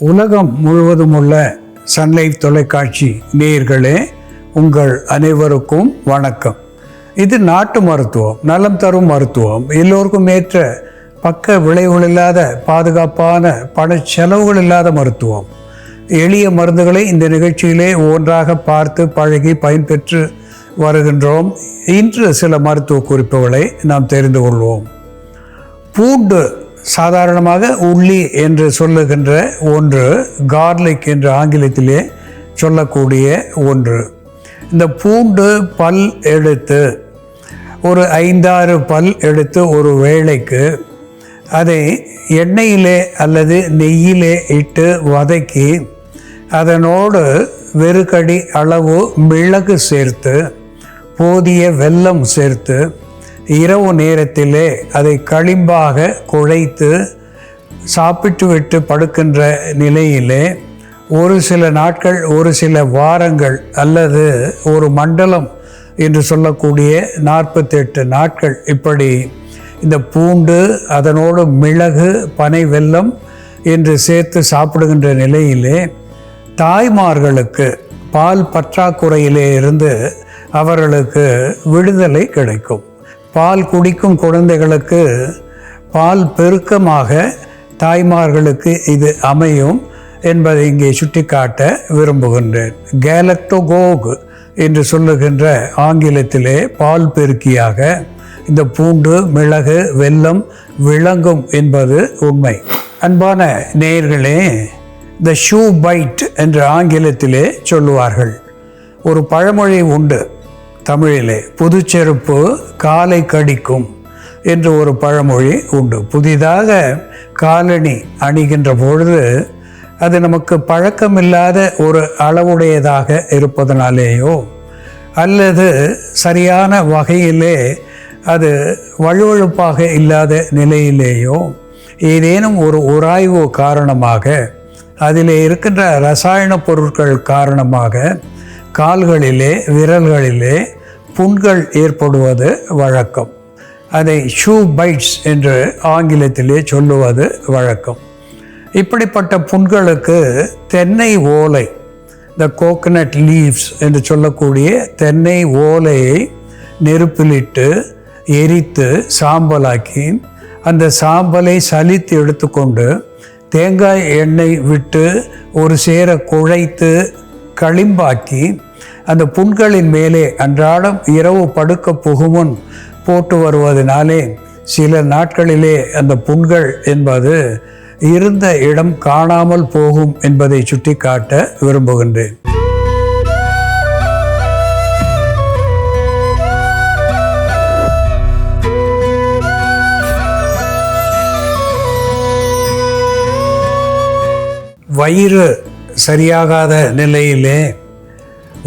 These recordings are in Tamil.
உலகம் முழுவதும் உள்ள சன்லைஃப் தொலைக்காட்சி நேயர்களே, உங்கள் அனைவருக்கும் வணக்கம். இது நாட்டு மருத்துவம், நலம் தரும் மருத்துவம், எல்லோருக்கும் ஏற்ற பக்க விளைவுகள் இல்லாத பாதுகாப்பான பண செலவுகள் இல்லாத மருத்துவம். எளிய மருந்துகளை இந்த நிகழ்ச்சியிலே ஒன்றாக பார்த்து பழகி பயன்பெற்று வருகின்றோம். இன்று சில மருத்துவ குறிப்புகளை நாம் தெரிந்து கொள்வோம். பூண்டு சாதாரணமாக உள்ளி என்று சொல்லுகின்ற ஒன்று, கார்லிக் என்று ஆங்கிலத்திலே சொல்லக்கூடிய ஒன்று. இந்த பூண்டு பல் எடுத்து ஒரு 5-6 பல் எடுத்து ஒரு வேளைக்கு அதை எண்ணெயிலே அல்லது நெய்யிலே இட்டு வதக்கி அதனோடு வெறுக்கடி அளவு மிளகு சேர்த்து போதிய வெல்லம் சேர்த்து இரவு நேரத்திலே அதை களிம்பாக குழைத்து சாப்பிட்டு விட்டு படுக்கின்ற நிலையிலே ஒரு சில நாட்கள், ஒரு சில வாரங்கள் அல்லது ஒரு மண்டலம் என்று சொல்லக்கூடிய 48 நாட்கள் இப்படி இந்த பூண்டு அதனோடு மிளகு பனை வெல்லம் என்று சேர்த்து சாப்பிடுகின்ற நிலையிலே தாய்மார்களுக்கு பால் பற்றாக்குறையிலே இருந்து அவர்களுக்கு விடுதலை கிடைக்கும். பால் குடிக்கும் குழந்தைகளுக்கு பால் பெருக்கமாக தாய்மார்களுக்கு இது அமையும் என்பதை இங்கே சுட்டிக்காட்ட விரும்புகின்றேன். கேலக்டோகோக் என்று சொல்லுகின்ற ஆங்கிலத்திலே பால் பெருக்கியாக இந்த பூண்டு மிளகு வெல்லம் விளங்கும் என்பது உண்மை. அன்பான நேயர்களே, த ஷூ பைட் என்று ஆங்கிலத்திலே சொல்லுவார்கள். ஒரு பழமொழி உண்டு தமிழிலே, புதுச்செருப்பு காலை கடிக்கும் என்று ஒரு பழமொழி உண்டு. புதிதாக காலணி அணிகின்ற பொழுது அது நமக்கு பழக்கமில்லாத ஒரு அளவுடையதாக இருப்பதனாலேயோ அல்லது சரியான வகையிலே அது வழுவழுப்பாக இல்லாத நிலையிலேயோ ஏதேனும் ஒரு உராய்வு காரணமாக அதிலே இருக்கின்ற ரசாயன பொருட்கள் காரணமாக கால்களிலே விரல்களிலே புண்கள் ஏற்படுவது வழக்கம். அதை ஷூ பைட்ஸ் என்று ஆங்கிலத்திலே சொல்லுவது வழக்கம். இப்படிப்பட்ட புண்களுக்கு தென்னை ஓலை, த கோகனட் லீவ்ஸ் என்று சொல்லக்கூடிய தென்னை ஓலையை நெருப்பிலிட்டு எரித்து சாம்பலாக்கி அந்த சாம்பலை சலித்து எடுத்துக்கொண்டு தேங்காய் எண்ணெய் விட்டு ஒரு சேர குழைத்து களிம்பாக்கி அந்த புண்களின் மேலே அன்றாடம் இரவு படுக்க புகுமுன் போட்டு வருவதனாலே சில நாட்களிலே அந்த புண்கள் என்பது இருந்த இடம் காணாமல் போகும் என்பதை சுட்டிக்காட்ட விரும்புகின்றேன். வயிறு சரியாகாத நிலையிலே,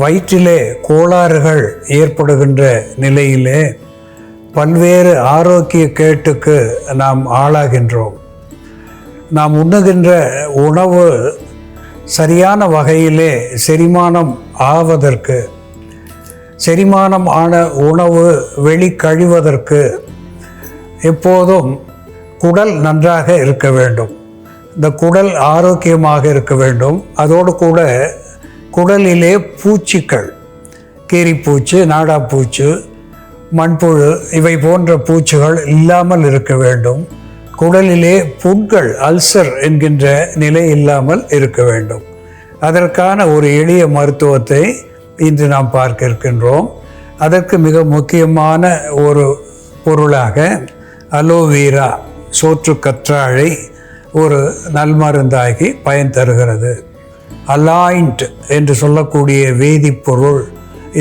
வயிற்றிலே கோளாறுகள் ஏற்படுகின்ற நிலையிலே பல்வேறு ஆரோக்கிய கேட்டுக்கு நாம் ஆளாகின்றோம். நாம் உண்ணுகின்ற உணவு சரியான வகையிலே செரிமானம் ஆவதற்கு, செரிமானம் ஆன உணவு வெளிக்கழிவதற்கு எப்போதும் குடல் நன்றாக இருக்க வேண்டும். இந்த குடல் ஆரோக்கியமாக இருக்க வேண்டும். அதோடு கூட குடலிலே பூச்சிகள், கீரிப்பூச்சி, நாடாப்பூச்சு, மண்புழு இவை போன்ற பூச்சிகள் இல்லாமல் இருக்க வேண்டும். குடலிலே புண்கள், அல்சர் என்கின்ற நிலை இல்லாமல் இருக்க வேண்டும். அதற்கான ஒரு எளிய மருத்துவத்தை இன்று நாம் பார்க்க இருக்கின்றோம். அதற்கு மிக முக்கியமான ஒரு பொருளாக அலோவேரா, சோற்று கற்றாழை ஒரு நல்மருந்தாகி பயன் தருகிறது. அலாயிண்ட் என்று சொல்லக்கூடிய வேதிப்பொருள்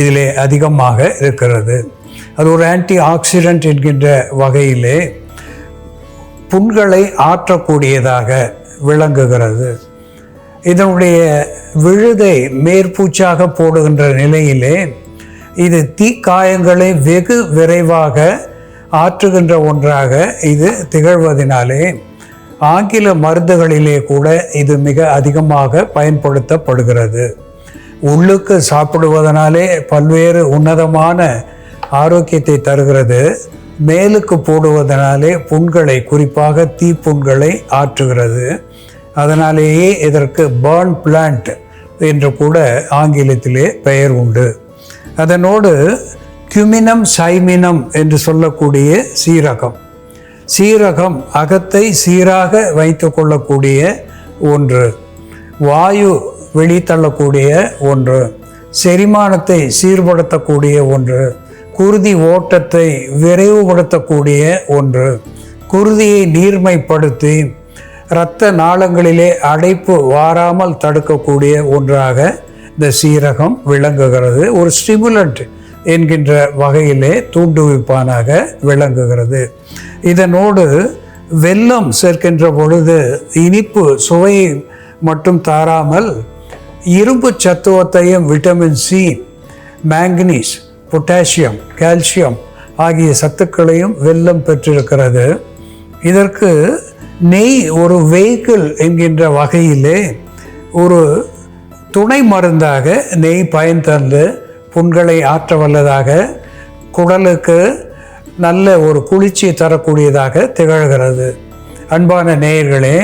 இதிலே அதிகமாக இருக்கிறது. அது ஒரு ஆன்டி ஆக்சிடென்ட் என்கின்ற வகையிலே புண்களை ஆற்றக்கூடியதாக விளங்குகிறது. இதனுடைய விழுதை மேற்பூச்சாக போடுகின்ற நிலையிலே இது தீக்காயங்களை வெகு விரைவாக ஆற்றுகின்ற ஒன்றாக இது திகழ்வதனாலே ஆங்கில மருந்துகளிலே கூட இது மிக அதிகமாக பயன்படுத்தப்படுகிறது. உள்ளுக்கு சாப்பிடுவதனாலே பல்வேறு உன்னதமான ஆரோக்கியத்தை தருகிறது. மேலுக்கு போடுவதனாலே புண்களை, குறிப்பாக தீப்புண்களை ஆற்றுகிறது. அதனாலேயே இதற்கு பர்ன் பிளான்ட் என்று கூட ஆங்கிலத்திலே பெயர் உண்டு. அதனோடு குமினம் சைமினம் என்று சொல்லக்கூடிய சீரகம். சீரகம் அகத்தை சீராக வைத்து கொள்ளக்கூடிய ஒன்று, வாயு வெளித்தள்ளக்கூடிய ஒன்று, செரிமானத்தை சீர்படுத்தக்கூடிய ஒன்று, குருதி ஓட்டத்தை விரைவுபடுத்தக்கூடிய ஒன்று, குருதியை நீர்மைப்படுத்தி இரத்த நாளங்களிலே அடைப்பு வாராமல் தடுக்கக்கூடிய ஒன்றாக இந்த சீரகம் விளங்குகிறது. ஒரு ஸ்டிமுலண்ட் என்கின்ற வகையிலே தூண்டுவிப்பானாக விளங்குகிறது. இதனோடு வெல்லம் சேர்க்கின்ற பொழுது இனிப்பு சுவையை மட்டும் தாராமல் இரும்பு சத்துவத்தையும், vitamin C, manganese, potassium, calcium ஆகிய சத்துக்களையும் வெல்லம் பெற்றிருக்கிறது. இதற்கு நெய் ஒரு வெஹிக்கிள் என்கின்ற வகையிலே ஒரு துணை மருந்தாக நெய் பயன் தந்து புண்களை ஆற்ற வல்லதாக, குடலுக்கு நல்ல ஒரு குளிர்ச்சி தரக்கூடியதாக திகழ்கிறது. அன்பான நேயர்களே,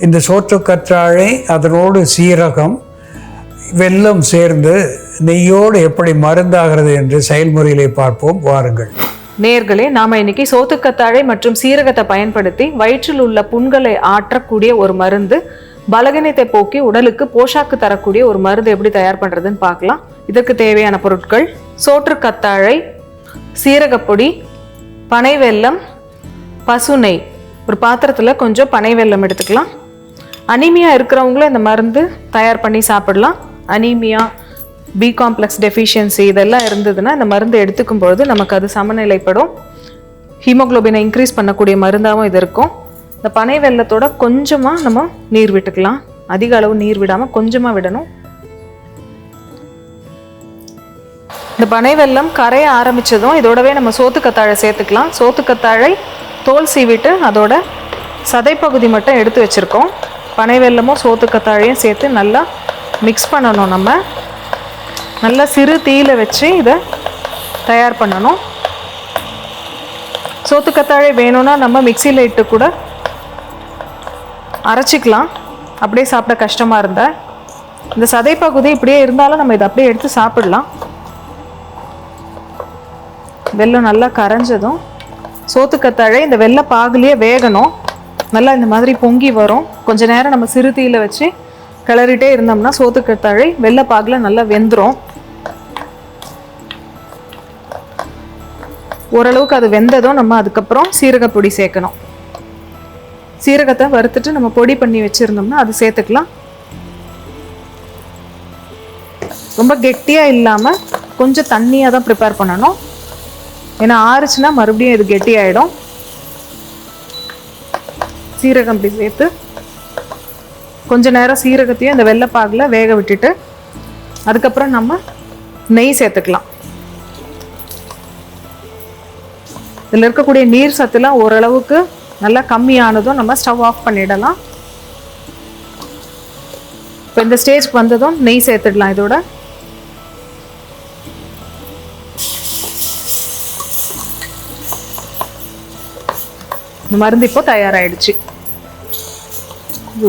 இந்த சோற்றுக்கற்றாழை அதனோடு சீரகம் வெல்லம் சேர்ந்து நெய்யோடு எப்படி மருந்தாகிறது என்று செயல்முறையிலே பார்ப்போம், வாருங்கள். நேயர்களே, நாம இன்னைக்கு சோத்துக்கத்தாழை மற்றும் சீரகத்தை பயன்படுத்தி வயிற்றில் உள்ள புண்களை ஆற்றக்கூடிய ஒரு மருந்து, பலகீனத்தை போக்கி உடலுக்கு போஷாக்கு தரக்கூடிய ஒரு மருந்து எப்படி தயார் பண்றதுன்னு பார்க்கலாம். இதற்கு தேவையான பொருட்கள்: சோற்றுக்கத்தாழை, சீரகப்பொடி, பனை வெல்லம், பசு நெய். ஒரு பாத்திரத்தில் கொஞ்சம் பனை வெல்லம் எடுத்துக்கலாம். அனீமியா இருக்கிறவங்களும் இந்த மருந்து தயார் பண்ணி சாப்பிடலாம். அனீமியா, பி காம்ப்ளெக்ஸ் டெஃபிஷியன்சி இதெல்லாம் இருந்ததுன்னா இந்த மருந்து எடுத்துக்கும் பொழுது நமக்கு அது சமநிலைப்படும். ஹீமோக்ளோபினை இன்க்ரீஸ் பண்ணக்கூடிய மருந்தாகவும் இது இருக்கும். இந்த பனை வெல்லத்தோட கொஞ்சமாக நம்ம நீர் விட்டுக்கலாம். அதிக அளவு நீர் விடாமல் கொஞ்சமாக விடணும். இந்த பனை வெல்லம் கரைய ஆரம்பித்ததும் இதோடவே நம்ம சோத்துக்கத்தாழை சேர்த்துக்கலாம். சோத்துக்கத்தாழை தோல் சீவிட்டு அதோட சதைப்பகுதி மட்டும் எடுத்து வச்சுருக்கோம். பனை வெல்லமும் சோத்துக்கத்தாழையும் சேர்த்து நல்லா மிக்ஸ் பண்ணணும். நம்ம நல்லா சிறு தீயில வச்சு இதை தயார் பண்ணணும். சோத்துக்கத்தாழை வேணும்னா நம்ம மிக்சியில் இட்டு கூட அரைச்சிக்கலாம், அப்படியே சாப்பிட கஷ்டமாக இருந்தால். இந்த சதைப்பகுதி இப்படியே இருந்தாலும் நம்ம இதை அப்படியே எடுத்து சாப்பிடலாம். வெல்லம் நல்லா கரைஞ்சதும் சோத்துக்கத்தாழை இந்த வெள்ளை பாகுலேயே வேகணும். நல்லா இந்த மாதிரி பொங்கி வரும். கொஞ்ச நேரம் நம்ம சிறு தீயில வச்சு கிளறிட்டே இருந்தோம்னா சோத்துக்கத்தாழை வெள்ளை பாகில் நல்லா வெந்துடும். ஓரளவுக்கு அது வெந்ததும் நம்ம அதுக்கப்புறம் சீரகப்பொடி சேர்க்கணும். சீரகத்தை வறுத்துட்டு நம்ம பொடி பண்ணி வச்சுருந்தோம்னா அது சேர்த்துக்கலாம். ரொம்ப கெட்டியாக இல்லாமல் கொஞ்சம் தண்ணியாக தான் ப்ரிப்பேர் பண்ணணும். ஏன்னா ஆறுச்சுன்னா மறுபடியும் இது கெட்டியாயிடும். சீரகம் இப்படி சேர்த்து கொஞ்ச நேரம் சீரகத்தையும் இந்த வெள்ளைப்பாகில் வேக விட்டுட்டு அதுக்கப்புறம் நம்ம நெய் சேர்த்துக்கலாம். இதில் இருக்கக்கூடிய நீர் சத்துலாம் ஓரளவுக்கு நல்லா கம்மியானதும் நம்ம ஸ்டவ் ஆஃப் பண்ணிடலாம். இப்போ இந்த ஸ்டேஜ்க்கு வந்ததும் நெய் சேர்த்துடலாம். இதோட இந்த மருந்து இப்போ தயாராகிடுச்சு.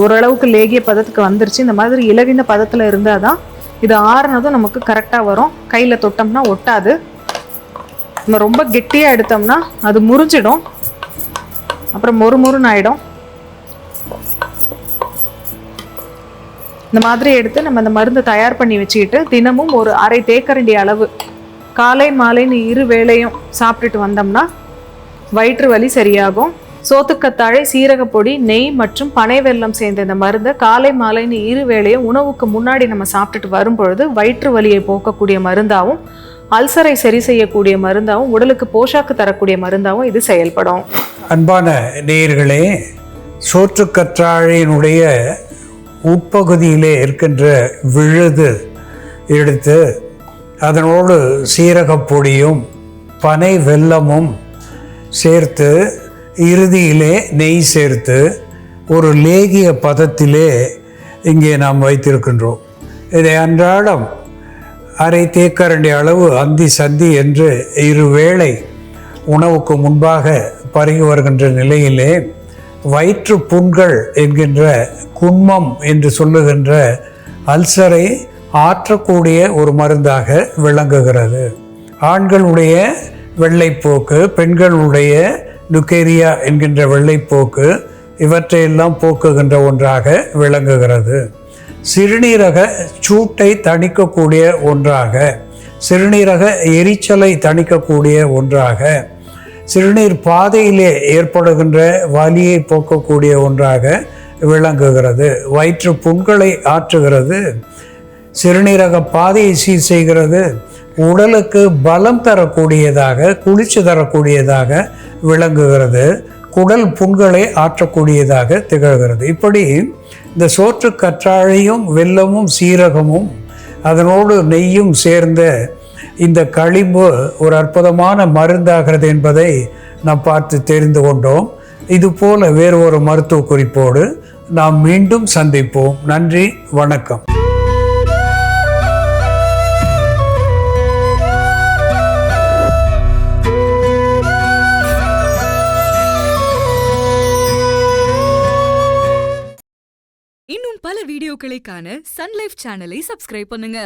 ஓரளவுக்கு லேகிய பதத்துக்கு வந்துருச்சு. இந்த மாதிரி இலகின பதத்தில் இருந்தால் தான் இது ஆறுனதும் நமக்கு கரெக்டாக வரும். கையில் தொட்டோம்னா ஒட்டாது. நம்ம ரொம்ப கெட்டியாக எடுத்தோம்னா அது முறிஞ்சிடும், அப்புறம் மொறுமொறுன்னு ஆகிடும். இந்த மாதிரி எடுத்து நம்ம இந்த மருந்து தயார் பண்ணி வச்சுக்கிட்டு தினமும் ஒரு அரை தேக்கரண்டி அளவு காலை மாலைன்னு இரு வேளையும் சாப்பிட்டுட்டு வந்தோம்னா வயிற்று வலி சரியாகும். சோத்துக்கத்தாழை, சீரகப்பொடி, நெய் மற்றும் பனை வெல்லம் சேர்ந்த இந்த மருந்தை காலை மாலைன்னு இரு வேளையும் உணவுக்கு முன்னாடி நம்ம சாப்பிட்டுட்டு வரும்பொழுது வயிற்று வலியை போக்கக்கூடிய மருந்தாகவும், அல்சரை சரி செய்யக்கூடிய மருந்தாகவும், உடலுக்கு போஷாக்கு தரக்கூடிய மருந்தாகவும் இது செயல்படும். அன்பான நேயர்களே, சோற்றுக்கற்றாழையினுடைய உட்பகுதியிலே இருக்கின்ற விழுது எடுத்து அதனோடு சீரகப்பொடியும் பனை வெல்லமும் சேர்த்து இறுதியிலே நெய் சேர்த்து ஒரு லேகிய பதத்திலே இங்கே நாம் வைத்திருக்கின்றோம். இதை அன்றாடம் அரை தேக்கரண்டி அளவு அந்தி சந்தி என்று இருவேளை உணவுக்கு முன்பாக பருகி வருகின்ற நிலையிலே வயிற்று புண்கள் என்கின்ற குன்மம் என்று சொல்லுகின்ற அல்சரை ஆற்றக்கூடிய ஒரு மருந்தாக விளங்குகிறது. ஆண்களுடைய வெள்ளைப்போக்கு, பெண்களுடைய லுக்கேரியா என்கின்ற வெள்ளைப்போக்கு, இவற்றையெல்லாம் போக்குகின்ற ஒன்றாக விளங்குகிறது. சிறுநீரக சூட்டை தணிக்கக்கூடிய ஒன்றாக, சிறுநீரக எரிச்சலை தணிக்கக்கூடிய ஒன்றாக, சிறுநீர் பாதையிலே ஏற்படுகின்ற வலியை போக்கக்கூடிய ஒன்றாக விளங்குகிறது. வயிற்று புண்களை ஆற்றுகிறது, சிறுநீரக பாதையை சீர் செய்கிறது, உடலுக்கு பலம் தரக்கூடியதாக, குளிர்ச்சி தரக்கூடியதாக விளங்குகிறது, குடல் புண்களை ஆற்றக்கூடியதாக திகழ்கிறது. இப்படி இந்த சோற்று கற்றாழையும் வெல்லமும் சீரகமும் அதனோடு நெய்யும் சேர்ந்த இந்த களிம்பு ஒரு அற்புதமான மருந்தாகிறது என்பதை நாம் பார்த்து தெரிந்து கொண்டோம். இதுபோல வேறு ஒரு மருத்துவ குறிப்போடு நாம் மீண்டும் சந்திப்போம். நன்றி, வணக்கம். இன்னும் பல வீடியோக்களை காண சன் லைஃப் சேனலை சப்ஸ்கிரைப் பண்ணுங்க.